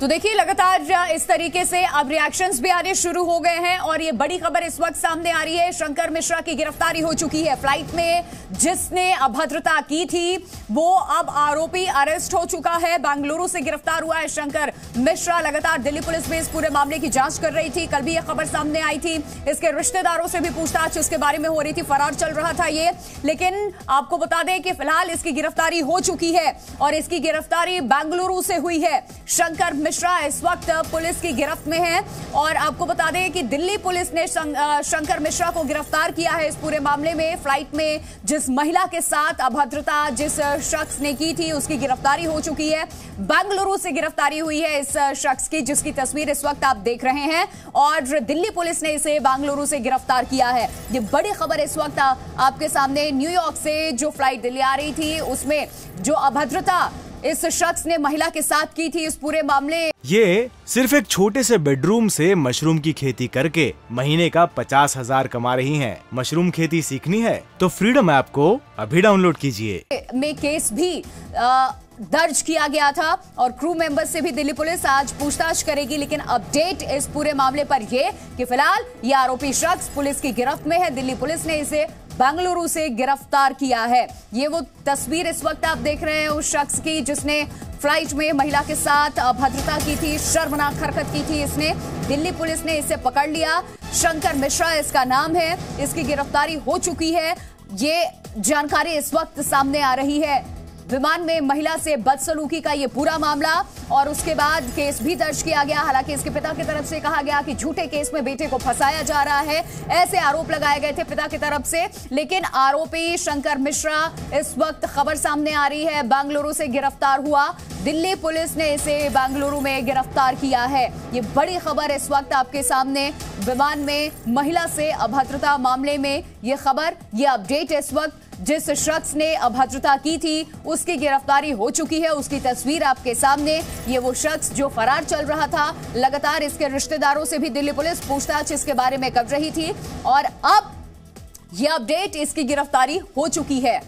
तो देखिए लगातार इस तरीके से अब रिएक्शंस भी आने शुरू हो गए हैं और ये बड़ी खबर इस वक्त सामने आ रही है। शंकर मिश्रा की गिरफ्तारी हो चुकी है। फ्लाइट में जिसने अभद्रता की थी वो अब आरोपी अरेस्ट हो चुका है। बेंगलुरु से गिरफ्तार हुआ है शंकर मिश्रा। लगातार दिल्ली पुलिस में इस पूरे मामले की जांच कर रही थी। कल भी यह खबर सामने आई थी। इसके रिश्तेदारों से भी पूछताछ इसके बारे में हो रही थी। फरार चल रहा था ये, लेकिन आपको बता दें कि फिलहाल इसकी गिरफ्तारी हो चुकी है और इसकी गिरफ्तारी बेंगलुरु से हुई है। शंकर मिश्रा इस वक्त पुलिस की गिरफ्त में है और आपको बता दें कि दिल्ली पुलिस ने शंकर मिश्रा को गिरफ्तार किया है इस पूरे मामले में। फ्लाइट में जिस महिला के साथ अभद्रता जिस शख्स ने की थी उसकी गिरफ्तारी हो चुकी है। बेंगलुरु से गिरफ्तारी हुई है इस शख्स की, जिसकी तस्वीर इस वक्त आप देख रहे हैं और दिल्ली पुलिस ने इसे बेंगलुरु से गिरफ्तार किया है। ये बड़ी खबर इस वक्त आपके सामने। न्यूयॉर्क से जो फ्लाइट दिल्ली आ रही थी उसमें जो अभद्रता इस शख्स ने महिला के साथ की थी, इस पूरे मामले। ये सिर्फ एक छोटे से बेडरूम से मशरूम की खेती करके महीने का 50,000 कमा रही हैं। मशरूम खेती सीखनी है तो फ्रीडम ऐप को अभी डाउनलोड कीजिए। में केस भी दर्ज किया गया था और क्रू मेंबर से भी दिल्ली पुलिस आज पूछताछ करेगी। लेकिन अपडेट इस पूरे मामले पर यह कि फिलहाल ये आरोपी शख्स पुलिस की गिरफ्त में है। दिल्ली पुलिस ने इसे बेंगलुरु से गिरफ्तार किया है। ये वो तस्वीर इस वक्त आप देख रहे हैं उस शख्स की जिसने फ्लाइट में महिला के साथ अभद्रता की थी, शर्मनाक हरकत की थी इसने। दिल्ली पुलिस ने इसे पकड़ लिया। शंकर मिश्रा इसका नाम है। इसकी गिरफ्तारी हो चुकी है। ये जानकारी इस वक्त सामने आ रही है। विमान में महिला से बदसलूकी का ये पूरा मामला और उसके बाद केस भी दर्ज किया गया। हालांकि इसके पिता की तरफ से कहा गया कि झूठे केस में बेटे को फंसाया जा रहा है, ऐसे आरोप लगाए गए थे पिता की तरफ से। लेकिन आरोपी शंकर मिश्रा इस वक्त खबर सामने आ रही है बेंगलुरु से गिरफ्तार हुआ। दिल्ली पुलिस ने इसे बेंगलुरु में गिरफ्तार किया है। ये बड़ी खबर इस वक्त आपके सामने। विमान में महिला से अभद्रता मामले में ये खबर, ये अपडेट इस वक्त। जिस शख्स ने अभद्रता की थी उसकी गिरफ्तारी हो चुकी है। उसकी तस्वीर आपके सामने। ये वो शख्स जो फरार चल रहा था। लगातार इसके रिश्तेदारों से भी दिल्ली पुलिस पूछताछ इसके बारे में कर रही थी और अब यह अपडेट, इसकी गिरफ्तारी हो चुकी है।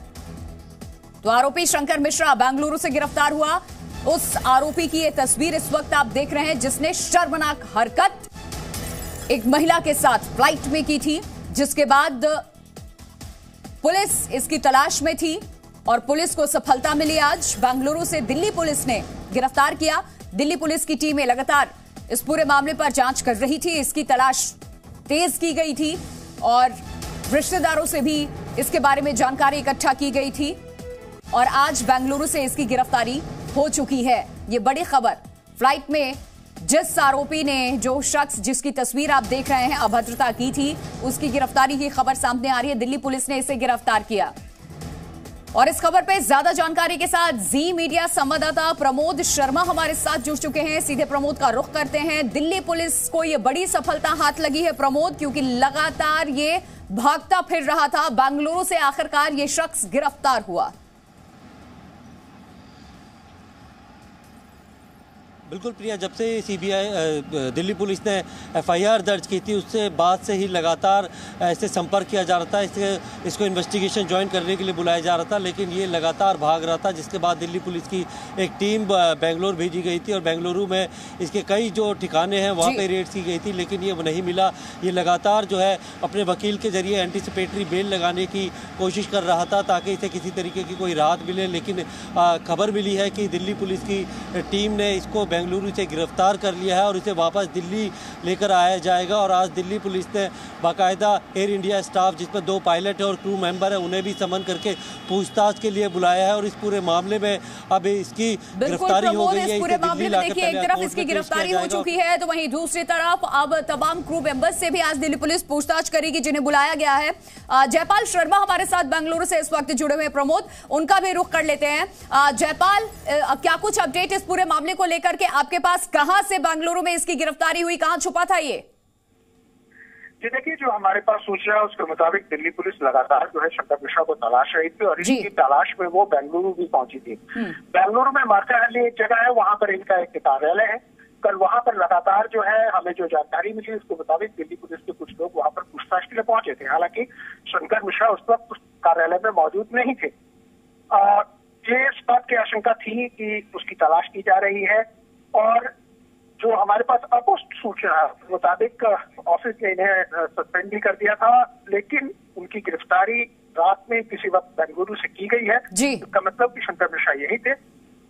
तो आरोपी शंकर मिश्रा बेंगलुरु से गिरफ्तार हुआ। उस आरोपी की यह तस्वीर इस वक्त आप देख रहे हैं जिसने शर्मनाक हरकत एक महिला के साथ फ्लाइट में की थी, जिसके बाद पुलिस इसकी तलाश में थी और पुलिस को सफलता मिली। आज बेंगलुरु से दिल्ली पुलिस ने गिरफ्तार किया। दिल्ली पुलिस की टीमें लगातार इस पूरे मामले पर जांच कर रही थी। इसकी तलाश तेज की गई थी और रिश्तेदारों से भी इसके बारे में जानकारी इकट्ठा की गई थी और आज बेंगलुरु से इसकी गिरफ्तारी हो चुकी है। ये बड़ी खबर। फ्लाइट में जिस आरोपी ने, जो शख्स जिसकी तस्वीर आप देख रहे हैं अभद्रता की थी, उसकी गिरफ्तारी की खबर सामने आ रही है। दिल्ली पुलिस ने इसे गिरफ्तार किया और इस खबर पे ज्यादा जानकारी के साथ जी मीडिया संवाददाता प्रमोद शर्मा हमारे साथ जुड़ चुके हैं। सीधे प्रमोद का रुख करते हैं। दिल्ली पुलिस को यह बड़ी सफलता हाथ लगी है प्रमोद, क्योंकि लगातार ये भागता फिर रहा था। बेंगलुरु से आखिरकार ये शख्स गिरफ्तार हुआ। बिल्कुल प्रिया, जब से सीबीआई दिल्ली पुलिस ने एफआईआर दर्ज की थी उससे बाद से ही लगातार ऐसे संपर्क किया जा रहा था। इसको इन्वेस्टिगेशन ज्वाइन करने के लिए बुलाया जा रहा था, लेकिन ये लगातार भाग रहा था, जिसके बाद दिल्ली पुलिस की एक टीम बेंगलोर भेजी गई थी और बेंगलुरु में इसके कई जो ठिकाने हैं वहाँ पे रेड की गई थी, लेकिन ये नहीं मिला। ये लगातार जो है अपने वकील के जरिए एंटीसिपेटरी बेल लगाने की कोशिश कर रहा था ताकि इसे किसी तरीके की कोई राहत मिले। लेकिन खबर मिली है कि दिल्ली पुलिस की टीम ने इसको बेंगलुरु से गिरफ्तार कर लिया है और इसे वापस दिल्ली लेकर आया जाएगा। और आज दिल्ली पुलिस ने बाकायदा एयर इंडिया स्टाफ, जिसमें 2 पायलट है और क्रू मेंबर है, उन्हें भी समन करके पूछताछ के लिए बुलाया है और इस पूरे मामले में अब इसकी गिरफ्तारी हो गई है। इस पूरे मामले में देखिए, एक तरफ इसकी गिरफ्तारी हो चुकी है तो वहीं दूसरी तरफ अब तमाम क्रू मेंबर्स से भी आज दिल्ली पुलिस पूछताछ करेगी जिन्हें बुलाया गया है। जयपाल शर्मा हमारे साथ बेंगलुरु से इस वक्त जुड़े हुए। प्रमोद, उनका भी रुख कर लेते हैं। जयपाल, क्या कुछ अपडेट इस पूरे मामले को लेकर के आपके पास? कहां से बेंगलुरु में इसकी गिरफ्तारी हुई, कहां छुपा था ये? जी देखिए, जो हमारे पास सूचना है उसके मुताबिक दिल्ली पुलिस लगातार जो है शंकर मिश्रा को तलाश रही थी और इनकी तलाश में वो बेंगलुरु भी पहुंची थी। बेंगलुरु में मार्काहल्ली एक जगह है, वहां पर इनका एक कार्यालय है। कल वहां पर लगातार जो है हमें जो जानकारी मिली उसके मुताबिक दिल्ली पुलिस के कुछ लोग वहां पर पूछताछ के लिए पहुंचे थे। हालांकि शंकर मिश्रा उस वक्त कार्यालय में मौजूद नहीं थे। ये इस बात की आशंका थी कि उसकी तलाश की जा रही है और हमारे पास अपुष्ट सूचना के मुताबिक ऑफिस ने इन्हें सस्पेंड भी कर दिया था, लेकिन उनकी गिरफ्तारी रात में किसी वक्त बेंगलुरु से की गई है। इसका मतलब कि शंकर मिश्रा यही थे।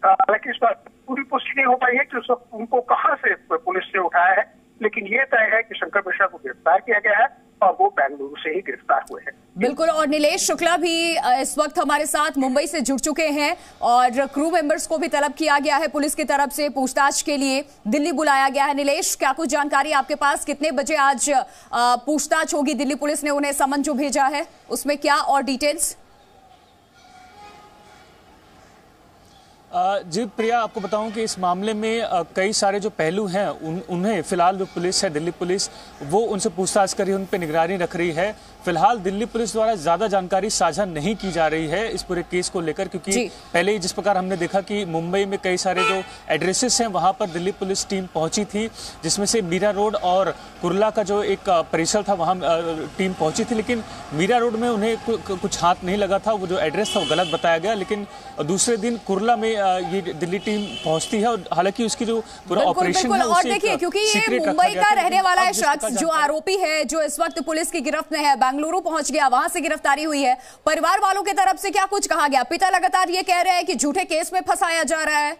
हालांकि इस बात पूरी पुष्टि नहीं हो पाई है कि उस वक्त उनको कहां से पुलिस ने उठाया है, लेकिन ये तय है कि शंकर मिश्रा को गिरफ्तार किया गया है और वो बेंगलुरु से ही गिरफ्तार हुए हैं। बिल्कुल, और नीलेश शुक्ला भी इस वक्त हमारे साथ मुंबई से जुड़ चुके हैं और क्रू मेंबर्स को भी तलब किया गया है पुलिस की तरफ से, पूछताछ के लिए दिल्ली बुलाया गया है। नीलेश, क्या कुछ जानकारी आपके पास? कितने बजे आज पूछताछ होगी? दिल्ली पुलिस ने उन्हें समन जो भेजा है उसमें क्या और डिटेल्स? जी प्रिया, आपको बताऊं कि इस मामले में कई सारे जो पहलू हैं उन्हें फिलहाल जो पुलिस है, दिल्ली पुलिस, वो उनसे पूछताछ कर रही है, उन पर निगरानी रख रही है। फिलहाल दिल्ली पुलिस द्वारा ज्यादा जानकारी साझा नहीं की जा रही है इस पूरे केस को लेकर, क्योंकि पहले ही जिस प्रकार हमने देखा कि मुंबई में कई सारे जो एड्रेसेस हैं वहां पर दिल्ली पुलिस टीम पहुंची थी, जिसमें से मीरा रोड और कुर्ला का जो एक परिसर था वहां टीम पहुंची थी, लेकिन मीरा रोड में उन्हें कुछ हाथ नहीं लगा था, वो जो एड्रेस था वो गलत बताया गया। लेकिन दूसरे दिन कुर्ला में ये दिल्ली टीम पहुंचती है और हालांकि उसकी जो पूरा ऑपरेशन है और देखिए, क्योंकि ये मुंबई का रहने वाला है शख्स जो आरोपी है, जो इस वक्त पुलिस की गिरफ्त में है, बेंगलुरु पहुंच गया, वहां से गिरफ्तारी हुई है। परिवार वालों की तरफ से क्या कुछ कहा गया? पिता लगातार ये कह रहे हैं कि झूठे केस में फंसाया जा रहा है।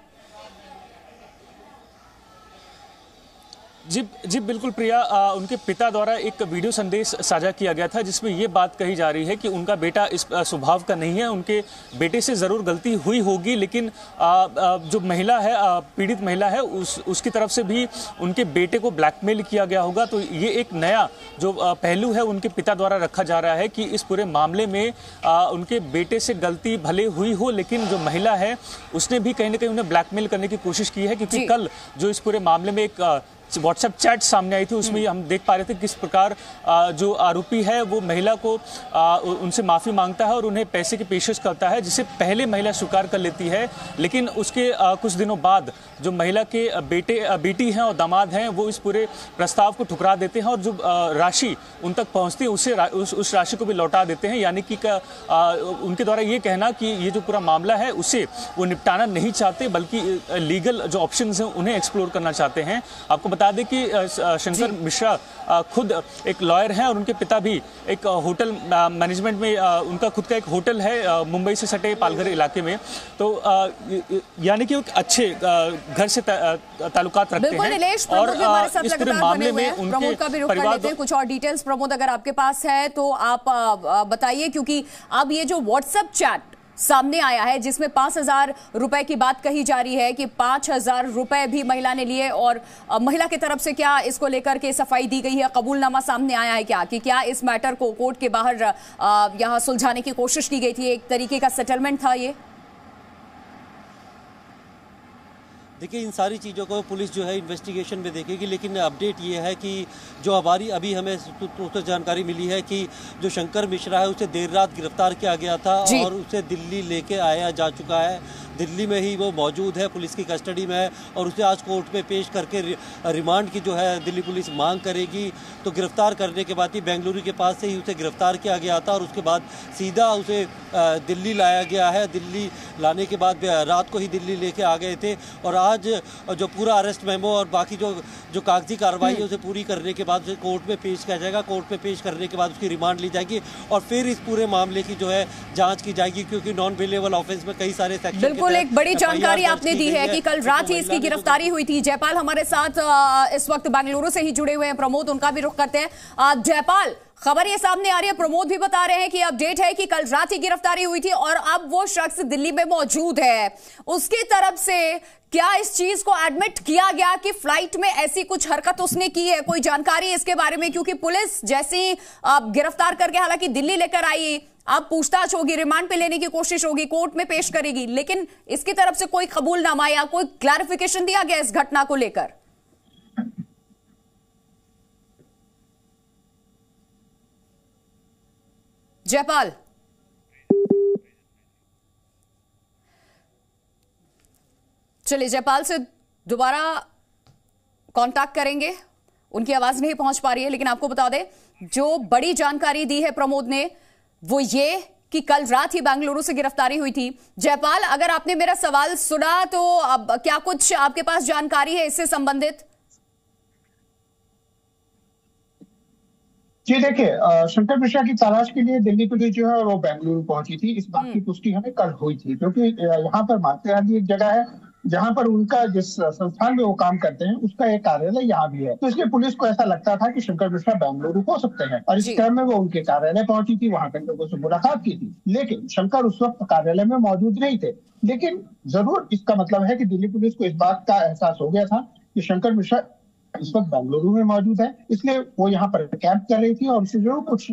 जी बिल्कुल प्रिया, उनके पिता द्वारा एक वीडियो संदेश साझा किया गया था जिसमें ये बात कही जा रही है कि उनका बेटा इस स्वभाव का नहीं है, उनके बेटे से जरूर गलती हुई होगी, लेकिन जो महिला है, पीड़ित महिला है, उसकी तरफ से भी उनके बेटे को ब्लैकमेल किया गया होगा। तो ये एक नया जो पहलू है उनके पिता द्वारा रखा जा रहा है कि इस पूरे मामले में उनके बेटे से गलती भले हुई हो, लेकिन जो महिला है उसने भी कहीं ना कहीं उन्हें ब्लैकमेल करने की कोशिश की है, क्योंकि कल जो इस पूरे मामले में एक व्हाट्सएप चैट सामने आई थी उसमें हम देख पा रहे थे किस प्रकार जो आरोपी है वो महिला को उनसे माफी मांगता है और उन्हें पैसे की पेशकश करता है, जिसे पहले महिला स्वीकार कर लेती है, लेकिन उसके कुछ दिनों बाद जो महिला के बेटी हैं और दामाद हैं वो इस पूरे प्रस्ताव को ठुकरा देते हैं और जो राशि उन तक पहुंचती है उस राशि को भी लौटा देते हैं। यानी कि उनके द्वारा ये कहना कि ये जो पूरा मामला है उसे वो निपटाना नहीं चाहते, बल्कि लीगल जो ऑप्शंस हैं उन्हें एक्सप्लोर करना चाहते हैं। आपको बता दें कि शंकर मिश्रा खुद एक लॉयर हैं और उनके पिता भी एक होटल मैनेजमेंट में, उनका खुद का एक होटल है मुंबई से सटे पालघर इलाके में। तो यानी कि एक अच्छे घर से ताल्लुकात रखते हैं और इस पूरे मामले में उनके परिवार कुछ और डिटेल्स प्रमोद अगर आपके पास है तो आप बताइए, क्योंकि अब ये जो व्हाट्सएप चैट सामने आया है जिसमें 5,000 रुपए की बात कही जा रही है कि 5,000 रुपए भी महिला ने लिए, और महिला की तरफ से क्या इसको लेकर के सफाई दी गई है? कबूलनामा सामने आया है क्या कि क्या इस मैटर को कोर्ट के बाहर यहां सुलझाने की कोशिश की गई थी? एक तरीके का सेटलमेंट था ये? देखिए, इन सारी चीज़ों को पुलिस जो है इन्वेस्टिगेशन में देखेगी, लेकिन अपडेट ये है कि जो हमारी अभी हमें तो जानकारी मिली है कि जो शंकर मिश्रा है उसे देर रात गिरफ्तार किया गया था और उसे दिल्ली लेके आया जा चुका है। दिल्ली में ही वो मौजूद है, पुलिस की कस्टडी में है और उसे आज कोर्ट में पेश करके रिमांड की जो है दिल्ली पुलिस मांग करेगी। तो गिरफ्तार करने के बाद ही बेंगलुरु के पास से ही उसे गिरफ्तार किया गया था और उसके बाद सीधा उसे दिल्ली लाया गया है। दिल्ली लाने के बाद रात को ही दिल्ली लेके आ गए थे और आज जो पूरा अरेस्ट मेमो और बाकी जो कागजी कार्रवाई है उसे पूरी करने के बाद उसे कोर्ट में पेश किया जाएगा। कोर्ट में पेश करने के बाद उसकी रिमांड ली जाएगी और फिर इस पूरे मामले की जो है जांच की जाएगी, क्योंकि नॉन बेलेबल ऑफेंस में कई सारे सेक्शन। एक बड़ी जानकारी आपने दी है कि कल रात ही इसकी गिरफ्तारी हुई थी। जयपाल हमारे साथ इस वक्त बेंगलुरु से ही जुड़े हुए हैं, प्रमोद उनका भी रुख करते हैं। जयपाल, खबर ये सामने आ रही है, प्रमोद भी बता रहे हैं कि अपडेट है कि कल रात ही गिरफ्तारी हुई थी और अब वो शख्स दिल्ली में मौजूद है। उसकी तरफ से क्या इस चीज को एडमिट किया गया कि फ्लाइट में ऐसी कुछ हरकत उसने की है? कोई जानकारी इसके बारे में? क्योंकि पुलिस जैसी गिरफ्तार करके हालांकि दिल्ली लेकर आई, अब पूछताछ होगी, रिमांड पे लेने की कोशिश होगी, कोर्ट में पेश करेगी, लेकिन इसकी तरफ से कोई कबूलनामा या कोई क्लैरिफिकेशन दिया गया इस घटना को लेकर? जयपाल, चलिए जयपाल से दोबारा कांटेक्ट करेंगे, उनकी आवाज नहीं पहुंच पा रही है। लेकिन आपको बता दें, जो बड़ी जानकारी दी है प्रमोद ने वो ये कि कल रात ही बेंगलुरु से गिरफ्तारी हुई थी। जयपाल, अगर आपने मेरा सवाल सुना तो अब क्या कुछ आपके पास जानकारी है इससे संबंधित? जी देखिए, शंकर मिश्रा की तलाश के लिए दिल्ली पुलिस जो है वो बेंगलुरु पहुंची थी। इस बात की पुष्टि हमें कल हुई थी, क्योंकि यहाँ पर मातेहारी एक जगह है जहां पर उनका जिस संस्थान में वो काम करते हैं उसका एक कार्यालय यहाँ भी है। तो इसलिए पुलिस को ऐसा लगता था कि शंकर मिश्रा बेंगलुरु हो सकते हैं, और इस क्रम में वो उनके कार्यालय पहुंची थी, वहां के लोगों से मुलाकात की थी। लेकिन शंकर उस वक्त कार्यालय में मौजूद नहीं थे। लेकिन जरूर इसका मतलब है कि दिल्ली पुलिस को इस बात का एहसास हो गया था कि शंकर मिश्रा इस वक्त बेंगलुरु में मौजूद है, इसलिए वो यहाँ पर कैंप कर रही थी और उससे जरूर कुछ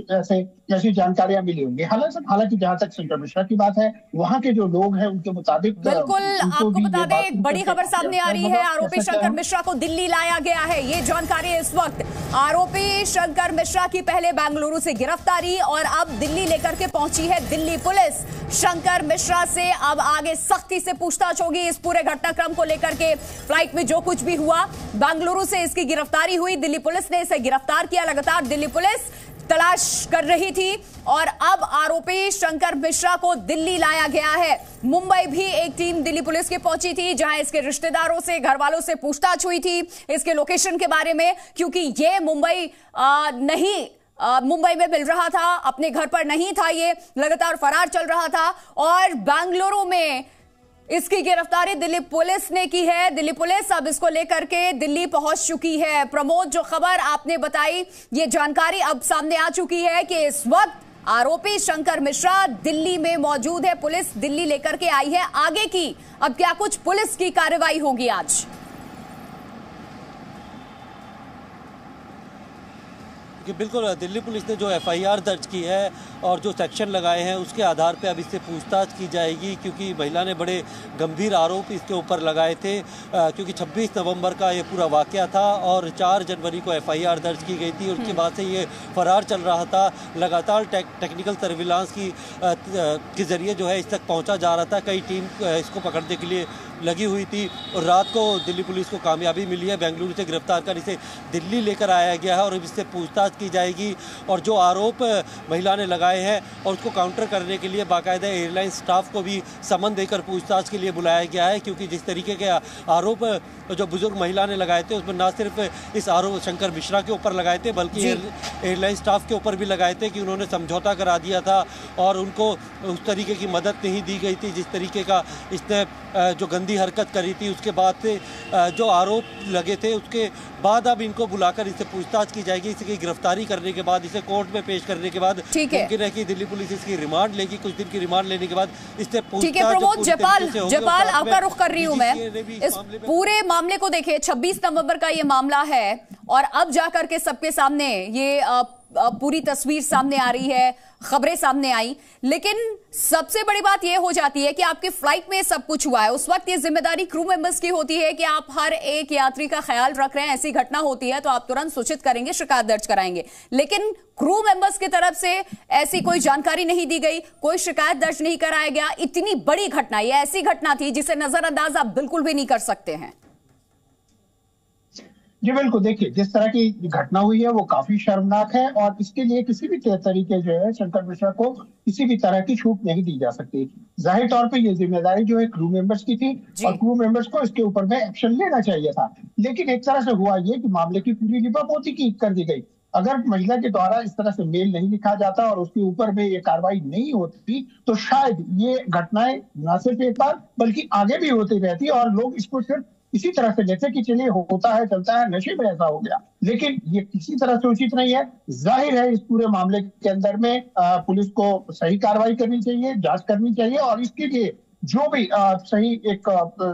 ऐसी जानकारियां मिली होंगी। हालांकि जहां तक शंकर मिश्रा की बात है, वहां के जो लोग हैं उनके मुताबिक बिल्कुल आपको बता दें, एक बड़ी खबर सामने आ रही है। आरोपी शंकर मिश्रा को दिल्ली लाया गया है, ये जानकारी है इस वक्त। आरोपी शंकर मिश्रा की पहले बेंगलुरु से गिरफ्तारी और अब दिल्ली लेकर के पहुंची है दिल्ली पुलिस। शंकर मिश्रा से अब आगे सख्ती से पूछताछ होगी इस पूरे घटनाक्रम को लेकर के। फ्लाइट में जो कुछ भी हुआ, बेंगलुरु से इसकी गिरफ्तारी हुई, दिल्ली पुलिस ने इसे गिरफ्तार किया। लगातार दिल्ली पुलिस तलाश कर रही थी और अब आरोपी शंकर मिश्रा को दिल्ली लाया गया है। मुंबई भी एक टीम दिल्ली पुलिस की पहुंची थी, जहां इसके रिश्तेदारों से, घर वालों से पूछताछ हुई थी इसके लोकेशन के बारे में, क्योंकि ये मुंबई में मिल रहा था, अपने घर पर नहीं था, ये लगातार फरार चल रहा था। और बेंगलुरु में इसकी गिरफ्तारी दिल्ली पुलिस ने की है। दिल्ली पुलिस अब इसको लेकर के दिल्ली पहुंच चुकी है। प्रमोद, जो खबर आपने बताई, ये जानकारी अब सामने आ चुकी है कि इस वक्त आरोपी शंकर मिश्रा दिल्ली में मौजूद है, पुलिस दिल्ली लेकर के आई है। आगे की अब क्या कुछ पुलिस की कार्रवाई होगी आज? कि बिल्कुल दिल्ली पुलिस ने जो एफआईआर दर्ज की है और जो सेक्शन लगाए हैं उसके आधार पे अब इससे पूछताछ की जाएगी, क्योंकि महिला ने बड़े गंभीर आरोप इसके ऊपर लगाए थे। क्योंकि 26 नवंबर का ये पूरा वाकया था और 4 जनवरी को एफआईआर दर्ज की गई थी। उसके बाद से ये फरार चल रहा था। लगातार टेक्निकल सर्विलांस के जरिए जो है इस तक पहुँचा जा रहा था। कई टीम इसको पकड़ने के लिए लगी हुई थी और रात को दिल्ली पुलिस को कामयाबी मिली है। बेंगलुरु से गिरफ्तार कर इसे दिल्ली लेकर आया गया है और इससे पूछताछ की जाएगी। और जो आरोप महिला ने लगाए हैं और उसको काउंटर करने के लिए बाकायदा एयरलाइन स्टाफ को भी समन देकर पूछताछ के लिए बुलाया गया है, क्योंकि जिस तरीके के आरोप जो बुजुर्ग महिला ने लगाए थे उसमें न सिर्फ इस आरोप शंकर मिश्रा के ऊपर लगाए थे बल्कि एयरलाइन स्टाफ के ऊपर भी लगाए थे कि उन्होंने समझौता करा दिया था और उनको उस तरीके की मदद नहीं दी गई थी जिस तरीके का इसने जो गंदी हरकत करी थी। उसके बाद से जो आरोप लगे थे उसके बाद अब इनको बुलाकर इससे पूछताछ की जाएगी। इसकी गिरफ्तारी करने के बाद, इसे कोर्ट में पेश करने के बाद मुमकिन है कि दिल्ली पुलिस इसकी रिमांड लेगी। कुछ दिन की रिमांड लेने के बाद इससे पूछताछ। प्रमोद, जयपाल आपका रुख कर रही हूँ मैं। इस पूरे मामले को देखिए, 26 नवंबर का ये मामला है और अब जाकर के सबके सामने ये पूरी तस्वीर सामने आ रही है, खबरें सामने आई। लेकिन सबसे बड़ी बात यह हो जाती है कि आपकी फ्लाइट में सब कुछ हुआ है। उस वक्त ये जिम्मेदारी क्रू मेंबर्स की होती है कि आप हर एक यात्री का ख्याल रख रहे हैं। ऐसी घटना होती है तो आप तुरंत सूचित करेंगे, शिकायत दर्ज कराएंगे। लेकिन क्रू मेंबर्स की तरफ से ऐसी कोई जानकारी नहीं दी गई, कोई शिकायत दर्ज नहीं कराया गया। इतनी बड़ी घटना, ये ऐसी घटना थी जिसे नजरअंदाज आप बिल्कुल भी नहीं कर सकते हैं। जी बिल्कुल, देखिए जिस तरह की घटना हुई है वो काफी शर्मनाक है और इसके लिए किसी भी तरीके जो है शंकर मिश्रा को किसी भी तरह की छूट नहीं दी जा सकती। जाहिर तौर पे ये जिम्मेदारी जो है क्रू मेंबर्स की थी और क्रू मेंबर्स को इसके ऊपर में एक्शन लेना चाहिए था। लेकिन एक तरह से हुआ ये कि मामले की पूरी लिपापोती की कर दी गई। अगर महिला के द्वारा इस तरह से मेल नहीं लिखा जाता और उसके ऊपर में ये कार्रवाई नहीं होती तो शायद ये घटनाएं न सिर्फ एक बार बल्कि आगे भी होती रहती और लोग इसको सिर्फ इसी तरह से जैसे कि चलिए होता है चलता है, नशे में ऐसा हो गया। लेकिन ये किसी तरह से उचित नहीं है। जाहिर है इस पूरे मामले के अंदर में पुलिस को सही कार्रवाई करनी चाहिए, जांच करनी चाहिए और इसके लिए जो भी सही एक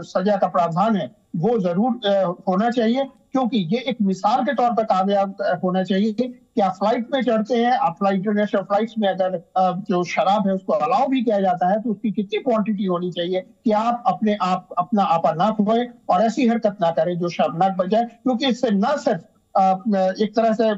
सजा का प्रावधान है वो जरूर होना चाहिए, क्योंकि ये एक मिसाल के तौर पर कामयाब होना चाहिए कि आप फ्लाइट में चढ़ते हैं, आप इंटरनेशनल फ्लाइट्स में अगर जो शराब है उसको अलाउ भी किया जाता है तो उसकी कितनी क्वांटिटी होनी चाहिए कि आप अपना आपा ना खोए और ऐसी हरकत ना करें जो शर्मनाक बन जाए। क्योंकि इससे न सिर्फ एक तरह से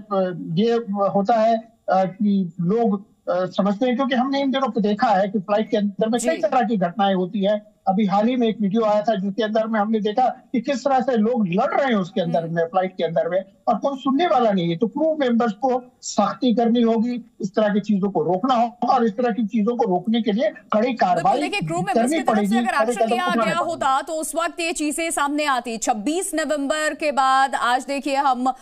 ये होता है कि लोग समझते हैं, क्योंकि हमने इन दिनों को देखा है कि फ्लाइट के अंदर में कई तरह की घटनाएं होती है। अभी हाल ही में एक वीडियो आया था जिसके अंदर में हमने देखा कि किस तरह से लोग लड़ रहे हैं उसके अंदर में, फ्लाइट के अंदर में, और कोई सुनने वाला नहीं है। तो क्रू मेंबर्स को सख्ती करनी होगी, इस तरह की चीजों को रोकना होगा और इस तरह की चीजों को रोकने के लिए कड़ी कार्रवाई करनी पड़ेगी। अगर एक्शन लिया गया होता तो उस वक्त ये चीजें सामने आती। 26 नवंबर के बाद आज देखिए हम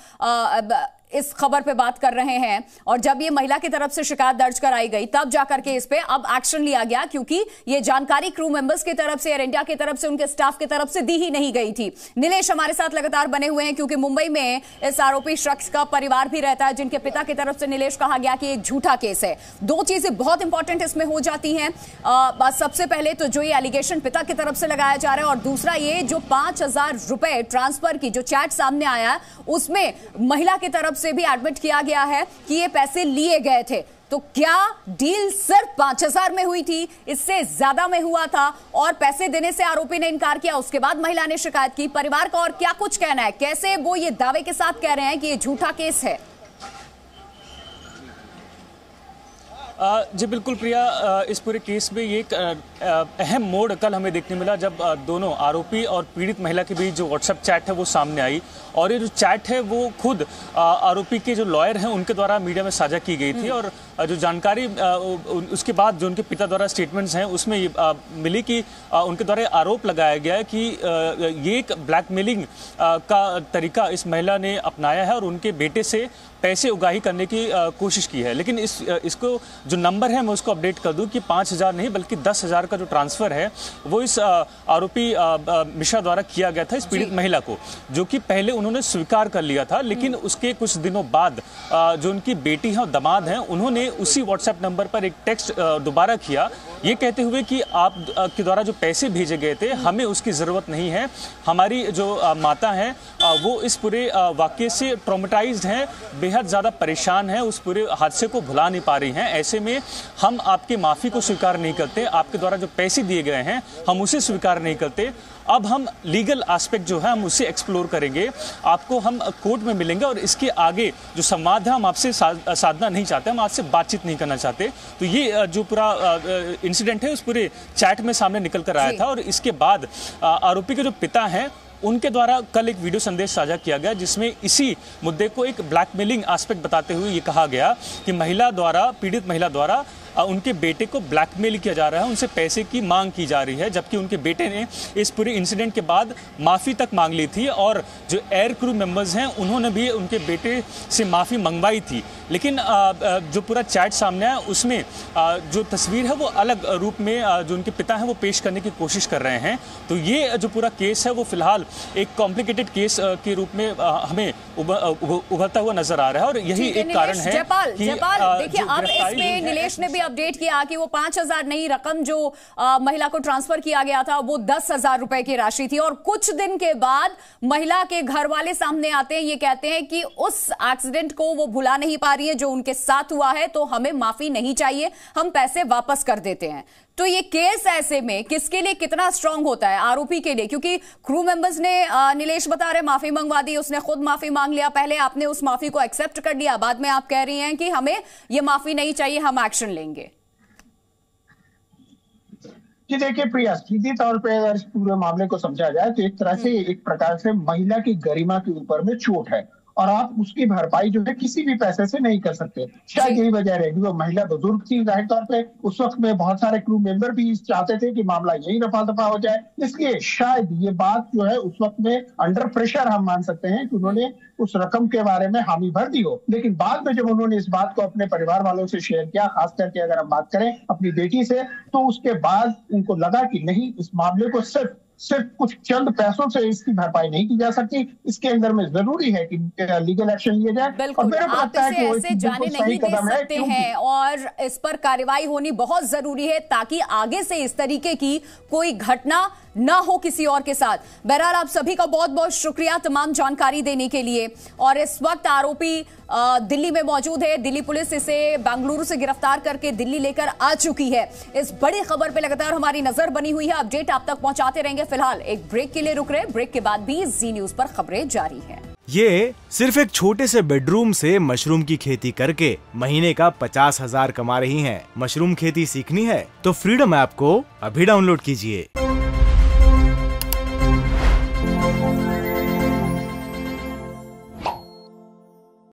इस खबर पे बात कर रहे हैं, और जब ये महिला की तरफ से शिकायत दर्ज कराई गई तब जाकर के इस पे अब एक्शन लिया गया, क्योंकि ये जानकारी क्रू मेंबर्स की तरफ से, एयर इंडिया की तरफ से, उनके स्टाफ की तरफ से दी ही नहीं गई थी। नीलेश हमारे साथ लगातार बने हुए हैं, क्योंकि मुंबई में इस आरोपी शख्स का परिवार भी रहता है, जिनके पिता की तरफ से नीलेश कहा गया कि एक झूठा केस है। दो चीजें बहुत इंपॉर्टेंट इसमें हो जाती हैं। सबसे पहले तो जो ये एलिगेशन पिता की तरफ से लगाया जा रहा है, और दूसरा ये जो 5,000 रुपए ट्रांसफर की जो चैट सामने आया उसमें महिला की तरफ से भी एडमिट किया गया है कि ये पैसे लिए गए थे। तो क्या डील सिर्फ 5,000 में हुई थी, इससे ज्यादा में हुआ था, और पैसे देने से आरोपी ने इनकार किया, उसके बाद महिला ने शिकायत की। परिवार का और क्या कुछ कहना है, कैसे वो ये दावे के साथ कह रहे हैं कि ये झूठा केस है? जी बिल्कुल प्रिया, इस पूरे केस में ये एक अहम मोड़ कल हमें देखने मिला जब दोनों आरोपी और पीड़ित महिला के बीच जो व्हाट्सएप चैट है वो सामने आई, और ये जो चैट है वो खुद आरोपी के जो लॉयर हैं उनके द्वारा मीडिया में साझा की गई थी। और जो जानकारी उसके बाद जो उनके पिता द्वारा स्टेटमेंट्स हैं उसमें मिली कि उनके द्वारा आरोप लगाया गया है कि ये एक ब्लैकमेलिंग का तरीका इस महिला ने अपनाया है और उनके बेटे से पैसे उगाही करने की कोशिश की है। लेकिन इसको जो नंबर है मैं उसको अपडेट कर दूं कि 5,000 नहीं बल्कि 10,000 का जो ट्रांसफर है वो इस आरोपी मिश्रा द्वारा किया गया था इस पीड़ित महिला को, जो कि पहले उन्होंने स्वीकार कर लिया था। लेकिन उसके कुछ दिनों बाद जो उनकी बेटी है और दामाद हैं उन्होंने उसी व्हाट्सएप नंबर पर एक टेक्स्ट दोबारा किया, ये कहते हुए कि आप के द्वारा जो पैसे भेजे गए थे हमें उसकी ज़रूरत नहीं है। हमारी जो माता हैं वो इस पूरे वाक़ये से ट्रॉमेटाइज्ड हैं, बेहद ज़्यादा परेशान हैं, उस पूरे हादसे को भुला नहीं पा रही हैं। ऐसे में हम आपकी माफ़ी को स्वीकार नहीं करते, आपके द्वारा जो पैसे दिए गए हैं हम उसे स्वीकार नहीं करते। अब हम लीगल एस्पेक्ट जो है हम उसे एक्सप्लोर करेंगे, आपको हम कोर्ट में मिलेंगे और इसके आगे जो संवाद है हम आपसे साधना नहीं चाहते, हम आपसे बातचीत नहीं करना चाहते। तो ये जो पूरा इंसिडेंट है उस पूरे चैट में सामने निकल कर आया था। और इसके बाद आरोपी के जो पिता हैं उनके द्वारा कल एक वीडियो संदेश साझा किया गया जिसमें इसी मुद्दे को एक ब्लैकमेलिंग एस्पेक्ट बताते हुए ये कहा गया कि पीड़ित महिला द्वारा उनके बेटे को ब्लैकमेल किया जा रहा है, उनसे पैसे की मांग की जा रही है, जबकि उनके बेटे ने इस पूरे इंसिडेंट के बाद माफ़ी तक मांग ली थी और जो एयर क्रू मेंबर्स हैं उन्होंने भी उनके बेटे से माफ़ी मंगवाई थी। लेकिन जो पूरा चैट सामने आया उसमें जो तस्वीर है वो अलग रूप में जो उनके पिता हैं वो पेश करने की कोशिश कर रहे हैं। तो ये जो पूरा केस है वो फिलहाल एक कॉम्प्लिकेटेड केस के रूप में हमें उभरता हुआ नजर आ रहा है, और यही एक कारण है कि देखिए अब इसमें नीलेश ने भी अपडेट किया कि वो 5,000 नहीं, रकम जो महिला को ट्रांसफर किया गया था वो 10,000 रुपए की राशि थी। और कुछ दिन के बाद महिला के घर वाले सामने आते हैं, ये कहते हैं कि उस एक्सीडेंट को वो भुला नहीं पा रही है जो उनके साथ हुआ है, तो हमें माफी नहीं चाहिए, हम पैसे वापस कर देते हैं। तो ये केस ऐसे में किसके लिए कितना स्ट्रांग होता है? आरोपी के लिए, क्योंकि क्रू मेंबर्स ने नीलेश बता रहे माफी मंगवा दी, उसने खुद माफी मांग लिया, पहले आपने उस माफी को एक्सेप्ट कर लिया, बाद में आप कह रही हैं कि हमें ये माफी नहीं चाहिए, हम एक्शन लेंगे। जी देखिए प्रिया, सीधी तौर पे अगर इस पूरे मामले को समझा जाए तो एक तरह से एक प्रकार से महिला की गरिमा के ऊपर में चोट है और आप उसकी भरपाई जो है किसी भी पैसे से नहीं कर सकते। शायद यही वजह रहेगी, वो महिला बुजुर्ग थी, जाहिर तौर पे उस वक्त में बहुत सारे क्रू मेंबर भी चाहते थे कि मामला यही रफा दफा हो जाए, इसलिए शायद ये बात जो है उस वक्त में अंडर प्रेशर हम मान सकते हैं कि उन्होंने उस रकम के बारे में हामी भर दी हो। लेकिन बाद में जब उन्होंने इस बात को अपने परिवार वालों से शेयर किया, खास करके अगर हम बात करें अपनी बेटी से, तो उसके बाद उनको लगा कि नहीं, इस मामले को सिर्फ कुछ चंद पैसों से इसकी भरपाई नहीं की जा सकती, इसके अंदर में जरूरी है कि लीगल एक्शन लिया जाए। बिल्कुल, आप इसे ऐसे जाने नहीं दे सकते हैं और इस पर कार्रवाई होनी बहुत जरूरी है ताकि आगे से इस तरीके की कोई घटना ना हो किसी और के साथ। बहरहाल आप सभी का बहुत बहुत शुक्रिया तमाम जानकारी देने के लिए। और इस वक्त आरोपी दिल्ली में मौजूद है, दिल्ली पुलिस इसे बेंगलुरु से गिरफ्तार करके दिल्ली लेकर आ चुकी है। इस बड़ी खबर पे लगातार हमारी नजर बनी हुई है, अपडेट आप तक पहुंचाते रहेंगे। फिलहाल एक ब्रेक के लिए रुक रहे, ब्रेक के बाद भी जी न्यूज पर खबरें जारी है। ये सिर्फ एक छोटे से बेडरूम से मशरूम की खेती करके महीने का 50,000 कमा रही हैं। मशरूम खेती सीखनी है तो फ्रीडम ऐप को अभी डाउनलोड कीजिए।